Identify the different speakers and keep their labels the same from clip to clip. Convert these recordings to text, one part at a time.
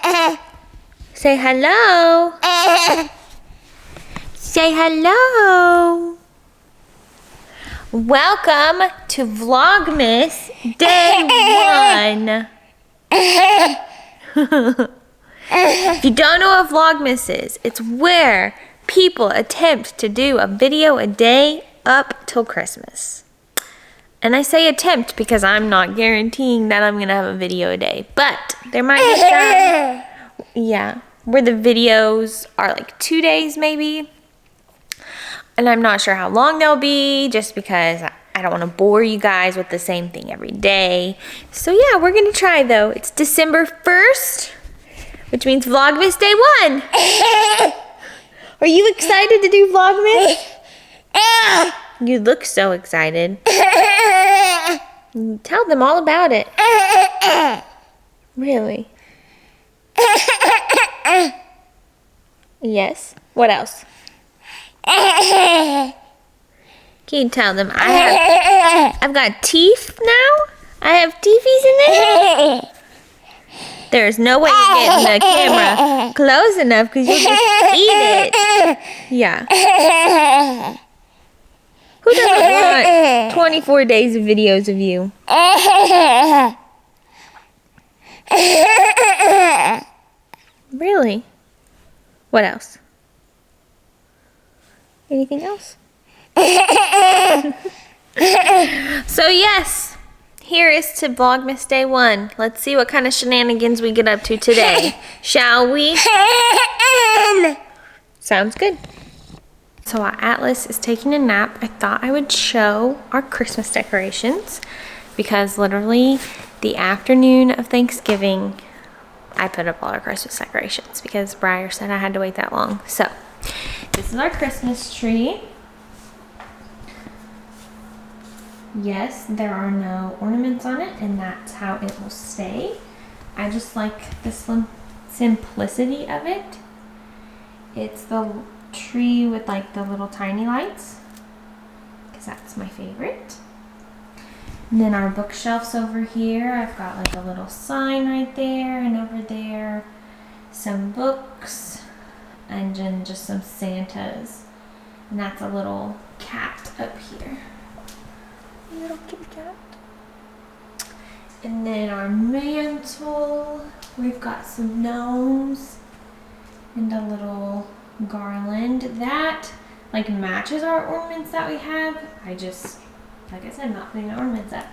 Speaker 1: Say hello. Say hello. Welcome to Vlogmas Day 1. If you don't know what Vlogmas is, it's where people attempt to do a video a day up till Christmas. And I say attempt because I'm not guaranteeing that I'm going to have a video a day. But there might be some, where the videos are like 2 days maybe. And I'm not sure how long they'll be just because I don't want to bore you guys with the same thing every day. So yeah, we're going to try though. It's December 1st, which means Vlogmas Day 1. Are you excited to do Vlogmas? You look so excited. Tell them all about it. Really? Yes. What else? Can you tell them I've got teeth now? I have teethies in there? There's no way you're getting the camera close enough because you'll just eat it. Yeah. Who doesn't want 24 days of videos of you? Really? What else? Anything else? So yes, here is to Vlogmas Day 1. Let's see what kind of shenanigans we get up to today. Shall we? Sounds good. So while Atlas is taking a nap, I thought I would show our Christmas decorations because literally the afternoon of Thanksgiving, I put up all our Christmas decorations because Briar said I had to wait that long. So this is our Christmas tree. Yes, there are no ornaments on it, and that's how it will stay. I just like the simplicity of it. It's the tree with like the little tiny lights, because that's my favorite. And then our bookshelves over here, I've got like a little sign right there, and over there, some books, and then just some Santas. And that's a little cat up here. Little kitty cat. And then our mantle, we've got some gnomes and a little garland that like matches our ornaments that we have. I just, like I said, not putting the ornaments up.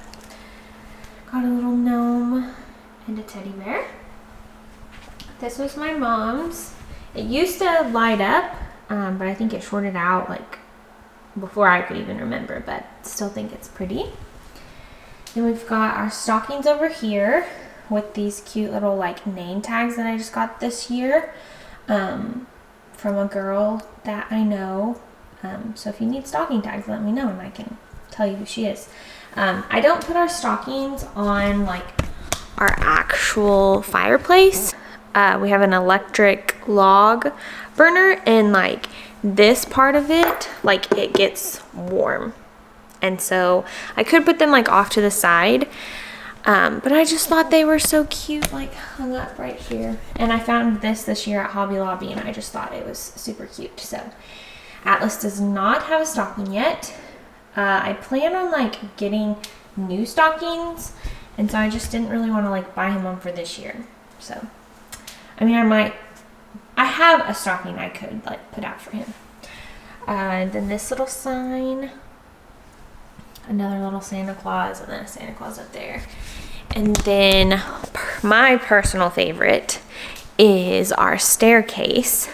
Speaker 1: Got a little gnome and a teddy bear. This was my mom's. It used to light up, but I think it shorted out like before I could even remember, but still think it's pretty. Then we've got our stockings over here with these cute little like name tags that I just got this year from a girl that I know. So if you need stocking tags, let me know and I can tell you who she is. I don't put our stockings on like our actual fireplace. We have an electric log burner, and like this part of it, like it gets warm, and so I could put them like off to the side, but I just thought they were so cute, like hung up right here. And I found this year at Hobby Lobby, and I just thought it was super cute. So Atlas does not have a stocking yet. I plan on like getting new stockings, and so I just didn't really want to like buy him one for this year. So I mean, I have a stocking I could like put out for him. And then this little sign, another little Santa Claus, and then a Santa Claus up there. And then my personal favorite is our staircase.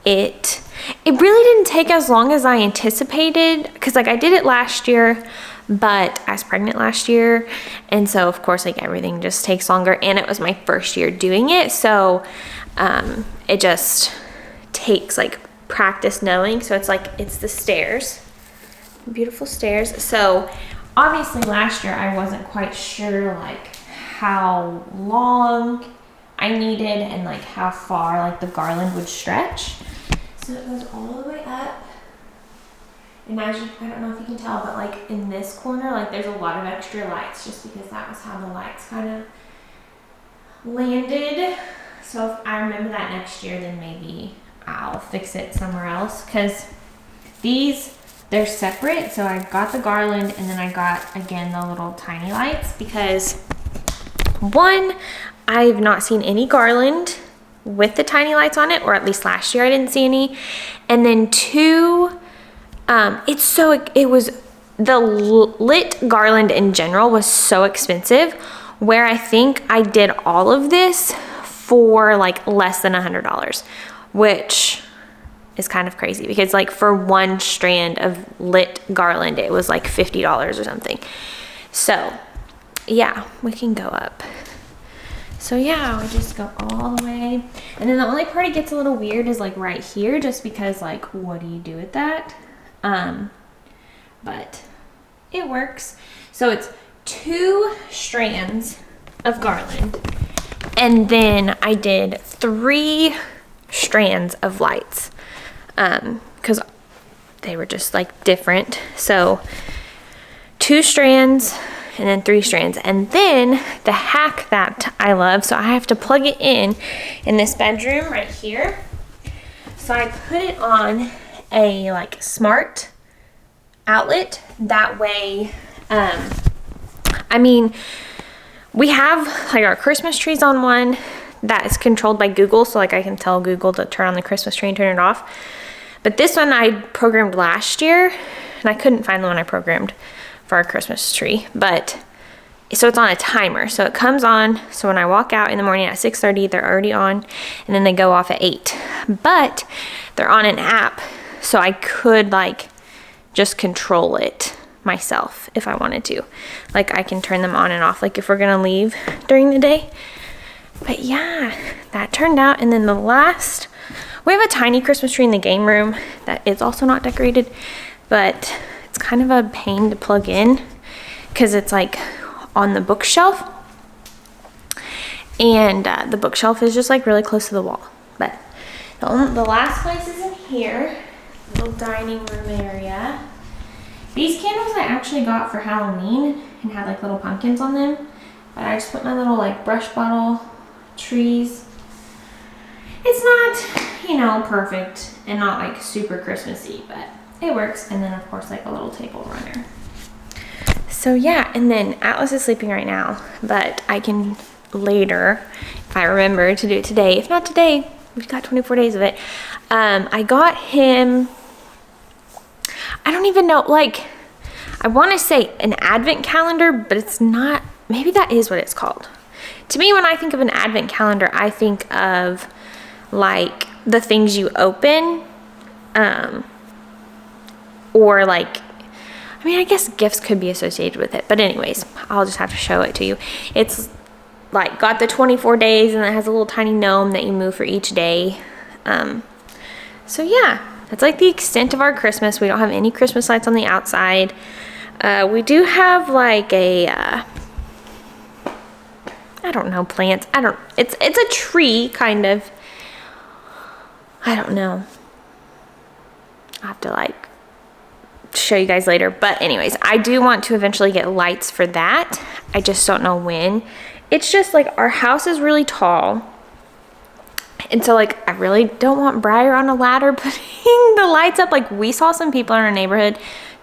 Speaker 1: It really didn't take as long as I anticipated, because like I did it last year, but I was pregnant last year, and so of course like everything just takes longer, and it was my first year doing it, so it just takes like practice knowing. So it's like it's the stairs, beautiful stairs. So obviously last year I wasn't quite sure like how long I needed and like how far like the garland would stretch. So it goes all the way up. And as you, I don't know if you can tell, but like in this corner, like there's a lot of extra lights just because that was how the lights kind of landed. So So if I remember that next year, then maybe I'll fix it somewhere else. Because these, they're separate. So I got the garland and then I got, again, the little tiny lights. Because one, I've not seen any garland with the tiny lights on it. Or at least last year I didn't see any. And then two, it was, the lit garland in general was so expensive. Where I think I did all of this for like less than $100, which is kind of crazy because like for one strand of lit garland, it was like $50 or something. So yeah, we can go up. So yeah, we just go all the way. And then the only part it gets a little weird is like right here, just because like, what do you do with that? But it works. So it's 2 strands of garland. And then I did 3 strands of lights. Because they were just like different. So 2 strands and then 3 strands. And then the hack that I love, so I have to plug it in this bedroom right here. So I put it on a like smart outlet. That way, I mean, we have like our Christmas trees on one that is controlled by Google. So like I can tell Google to turn on the Christmas tree and turn it off. But this one I programmed last year and I couldn't find the one I programmed for our Christmas tree. But so it's on a timer. So it comes on. So when I walk out in the morning at 6:30, they're already on and then they go off at 8. But they're on an app. So I could like just control it myself if I wanted to. Like I can turn them on and off like if we're gonna leave during the day. But yeah, that turned out. And then the last, we have a tiny Christmas tree in the game room that is also not decorated, but it's kind of a pain to plug in because it's like on the bookshelf, and the bookshelf is just like really close to the wall. But the last place is in here, little dining room area. These candles I actually got for Halloween and had like little pumpkins on them. But I just put my little like brush bottle trees. It's not, you know, perfect and not like super Christmassy, but it works. And then of course like a little table runner. So yeah, and then Atlas is sleeping right now, but I can later, if I remember to do it today. If not today, we've got 24 days of it. I got him, I don't even know, like, I want to say an advent calendar, but it's not, maybe that is what it's called. To me, when I think of an advent calendar, I think of like the things you open, or like, I mean, I guess gifts could be associated with it, but anyways, I'll just have to show it to you. It's like got the 24 days and it has a little tiny gnome that you move for each day. So yeah, that's like the extent of our Christmas. We don't have any Christmas lights on the outside. We do have like a, I don't know, plants. It's a tree kind of. I don't know. I'll have to like show you guys later. But anyways, I do want to eventually get lights for that. I just don't know when. It's just like our house is really tall. And so like I really don't want Briar on a ladder putting the lights up. Like we saw some people in our neighborhood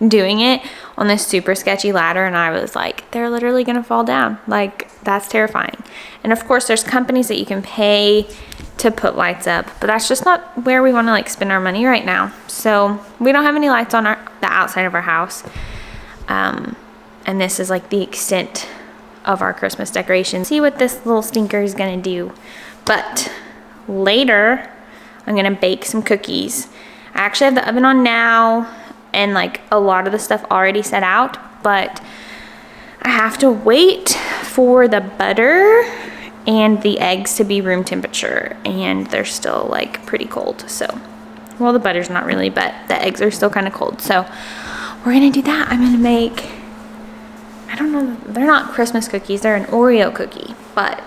Speaker 1: doing it on this super sketchy ladder and I was like, they're literally gonna fall down. Like that's terrifying. And of course there's companies that you can pay to put lights up, but that's just not where we want to like spend our money right now. So we don't have any lights on the outside of our house. And this is like the extent of our Christmas decoration. See what this little stinker is gonna do. But later I'm gonna bake some cookies. I actually have the oven on now and like a lot of the stuff already set out, but I have to wait for the butter and the eggs to be room temperature, and they're still like pretty cold. So, well, the butter's not really, but the eggs are still kind of cold. So we're gonna do that. I'm gonna make, I don't know, they're not Christmas cookies, they're an Oreo cookie, but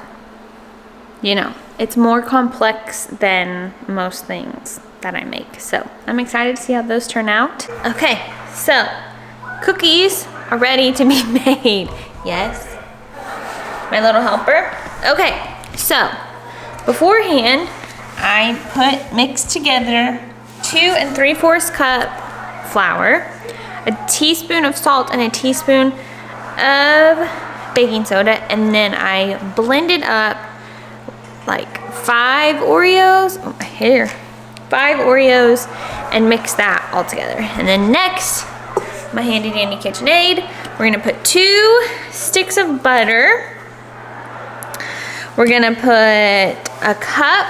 Speaker 1: you know, it's more complex than most things that I make. So I'm excited to see how those turn out. Okay, so cookies are ready to be made. Yes, my little helper. Okay, so beforehand, I mixed together 2 3/4 cup flour, a teaspoon of salt, and a teaspoon of baking soda, and then I blended up like 5 Oreos, 5 Oreos, and mixed that all together. And then next, my handy dandy KitchenAid, we're gonna put 2 sticks of butter. We're gonna put a cup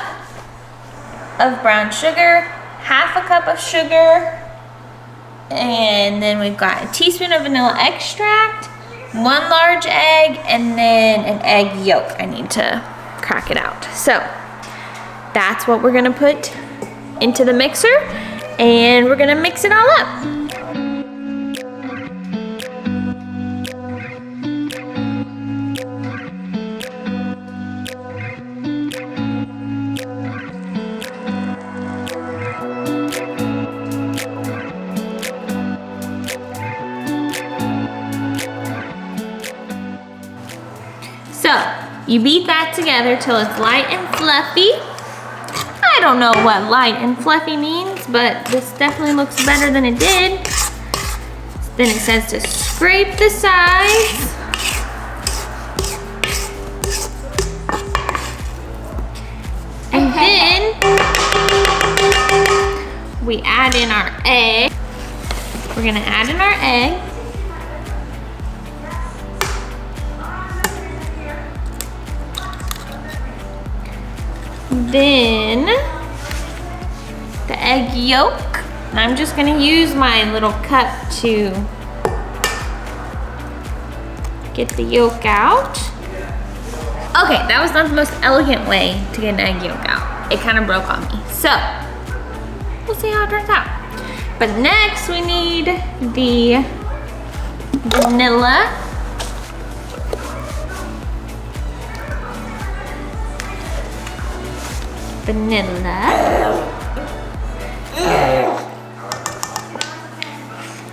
Speaker 1: of brown sugar, half a cup of sugar, and then we've got a teaspoon of vanilla extract, 1 large egg, and then an egg yolk. I need to crack it out. So that's what we're gonna put into the mixer, and we're gonna mix it all up. So you beat that together till it's light and fluffy. I don't know what light and fluffy means, but this definitely looks better than it did. Then it says to scrape the sides. And then we add in our egg. We're gonna add in our egg. Then the egg yolk, and I'm just gonna use my little cup to get the yolk out. Okay, that was not the most elegant way to get an egg yolk out. It kind of broke on me. So, we'll see how it turns out. But next we need the vanilla.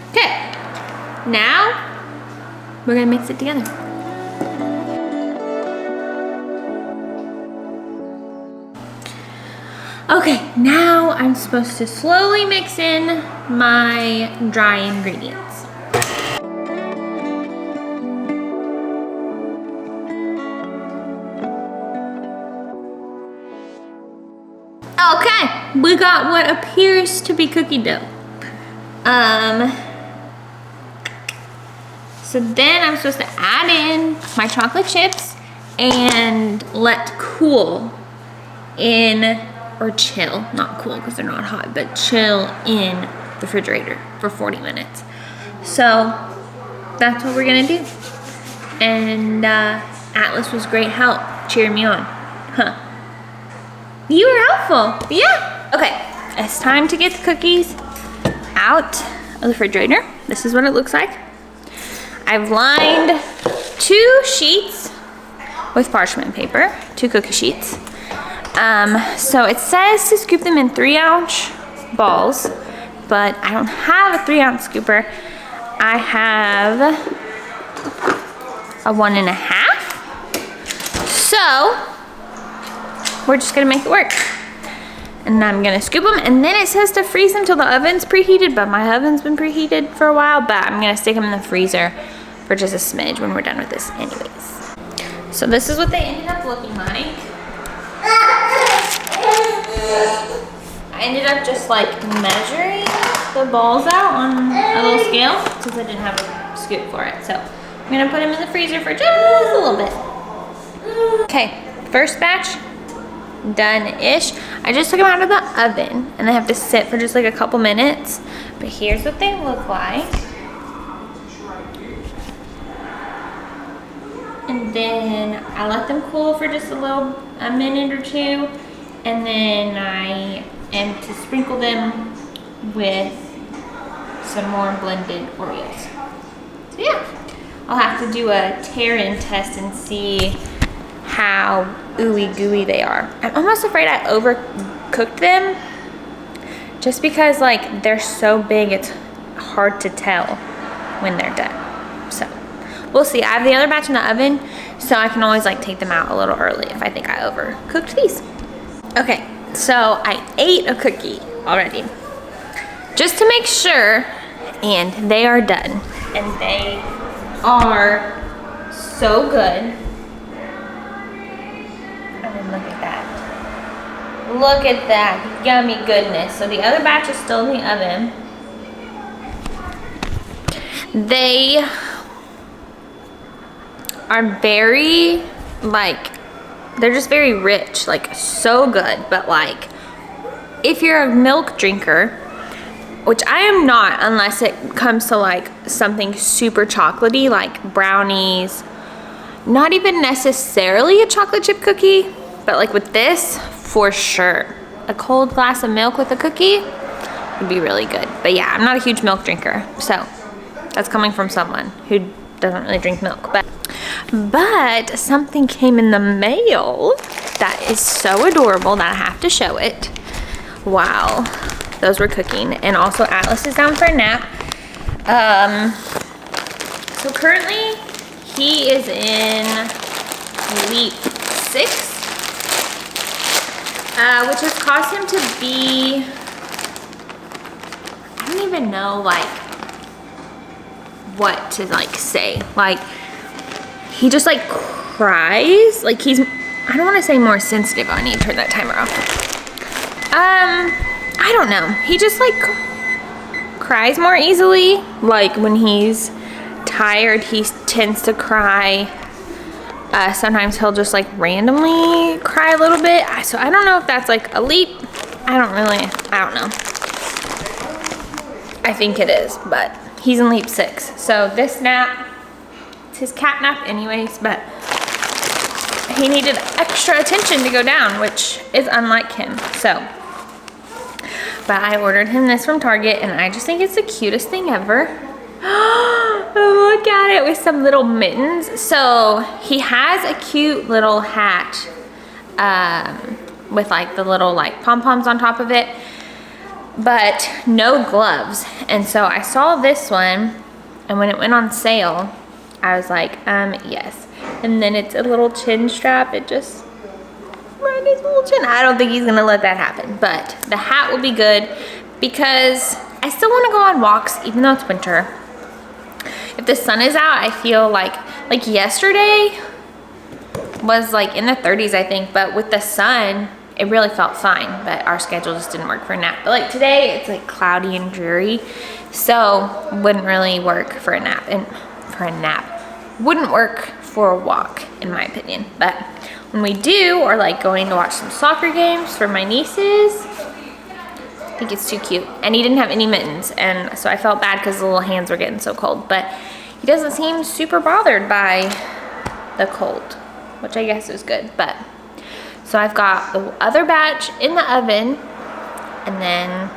Speaker 1: Okay, now we're gonna mix it together. Okay, now I'm supposed to slowly mix in my dry ingredients. Okay, we got what appears to be cookie dough. So then I'm supposed to add in my chocolate chips and let cool in, or chill, not cool because they're not hot, but chill in the refrigerator for 40 minutes. So that's what we're gonna do. And Atlas was great help cheering me on, huh? You were helpful, yeah. Okay, it's time to get the cookies out of the refrigerator. This is what it looks like. I've lined 2 sheets with parchment paper, 2 cookie sheets. So it says to scoop them in 3-ounce balls, but I don't have a 3-ounce scooper. I have a 1.5. So we're just gonna make it work. And I'm gonna scoop them, and then it says to freeze them till the oven's preheated, but my oven's been preheated for a while, but I'm gonna stick them in the freezer for just a smidge when we're done with this anyways. So this is what they ended up looking like. I ended up just like measuring the balls out on a little scale since I didn't have a scoop for it. So I'm gonna put them in the freezer for just a little bit. Okay, first batch, done-ish. I just took them out of the oven and they have to sit for just like a couple minutes. But here's what they look like. And then I let them cool for just a minute or 2. And then I am to sprinkle them with some more blended Oreos. So yeah, I'll have to do a tear-in test and see how ooey gooey they are. I'm almost afraid I overcooked them just because like they're so big it's hard to tell when they're done. So we'll see. I have the other batch in the oven, So I can always like take them out a little early if I think I overcooked these. Okay, so I ate a cookie already, just to make sure, and they are done. And they are so good. I mean, look at that. Look at that yummy goodness. So the other batch is still in the oven. They are very, like, they're just very rich, like so good. But like, if you're a milk drinker, which I am not unless it comes to like something super chocolatey, like brownies, not even necessarily a chocolate chip cookie, but like with this, for sure. A cold glass of milk with a cookie would be really good. But yeah, I'm not a huge milk drinker, so that's coming from someone who doesn't really drink milk. But something came in the mail that is so adorable that I have to show it. Wow, those were cooking. And also Atlas is down for a nap. So currently he is in week 6, which has caused him to be, I don't even know like what to like say. Like, he just like cries. Like he's, I don't want to say more sensitive. I need to turn that timer off. I don't know. He just like cries more easily. Like when he's tired, he tends to cry. Sometimes he'll just like randomly cry a little bit. So I don't know if that's like a leap. I don't know. I think it is, but he's in leap 6. So this nap, it's his cat nap anyways, but he needed extra attention to go down, which is unlike him. So, but I ordered him this from Target, and I just think it's the cutest thing ever. Look at it with some little mittens. So he has a cute little hat with like the little like pom-poms on top of it, but no gloves. And so I saw this one, and when it went on sale, I was like, yes. And then it's a little chin strap. It just right his little chin. I don't think he's gonna let that happen, but the hat will be good because I still want to go on walks even though it's winter. If the sun is out, I feel like yesterday was like in the 30s, I think, but with the sun, it really felt fine, but our schedule just didn't work for a nap. But like today, it's like cloudy and dreary, so wouldn't really work for a nap. And for a nap, wouldn't work for a walk, in my opinion. But when we do, or like going to watch some soccer games for my nieces, I think it's too cute. And he didn't have any mittens, and so I felt bad because the little hands were getting so cold. But he doesn't seem super bothered by the cold, which I guess is good. But so I've got the other batch in the oven, and then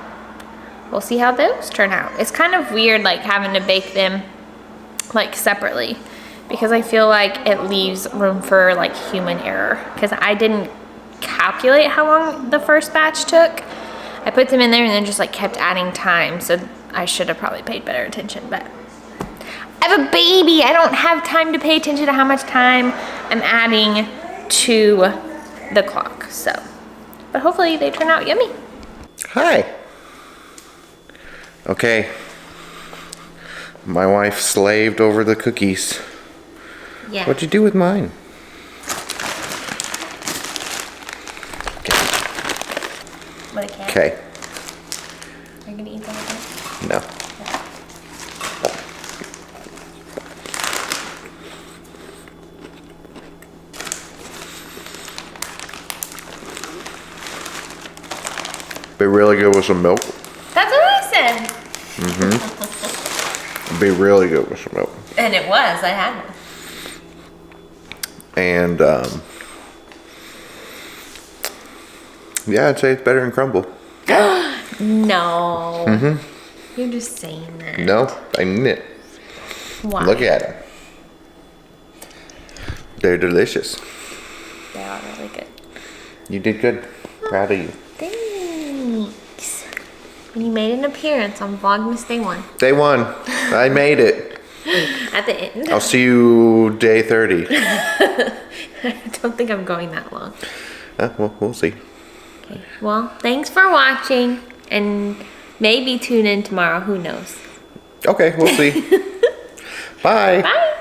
Speaker 1: we'll see how those turn out. It's kind of weird like having to bake them like separately, because I feel like it leaves room for like human error, because I didn't calculate how long the first batch took. I put them in there and then just like kept adding time, so I should have probably paid better attention. But I have a baby. I don't have time to pay attention to how much time I'm adding to the clock. So, but hopefully they turn out yummy.
Speaker 2: Hi. Okay. My wife slaved over the cookies.
Speaker 1: Yeah.
Speaker 2: What'd you do with mine?
Speaker 1: With a cat.
Speaker 2: Okay.
Speaker 1: Are you gonna eat them again?
Speaker 2: No. Be really good with some milk.
Speaker 1: That's what I said.
Speaker 2: Be really good with some milk.
Speaker 1: And it was. I had it.
Speaker 2: And yeah, I'd say it's better than crumble.
Speaker 1: No. You're just saying that.
Speaker 2: No, I mean it.
Speaker 1: Why?
Speaker 2: Look at them. They're delicious.
Speaker 1: They are really good.
Speaker 2: You did good. Proud of you.
Speaker 1: Thanks. And you made an appearance on Vlogmas Day 1.
Speaker 2: Day 1. I made it.
Speaker 1: At the end.
Speaker 2: I'll see you day 30.
Speaker 1: I don't think I'm going that long.
Speaker 2: Well, we'll see.
Speaker 1: Okay. Well, thanks for watching, and maybe tune in tomorrow. Who knows?
Speaker 2: Okay, we'll see. Bye.
Speaker 1: Bye.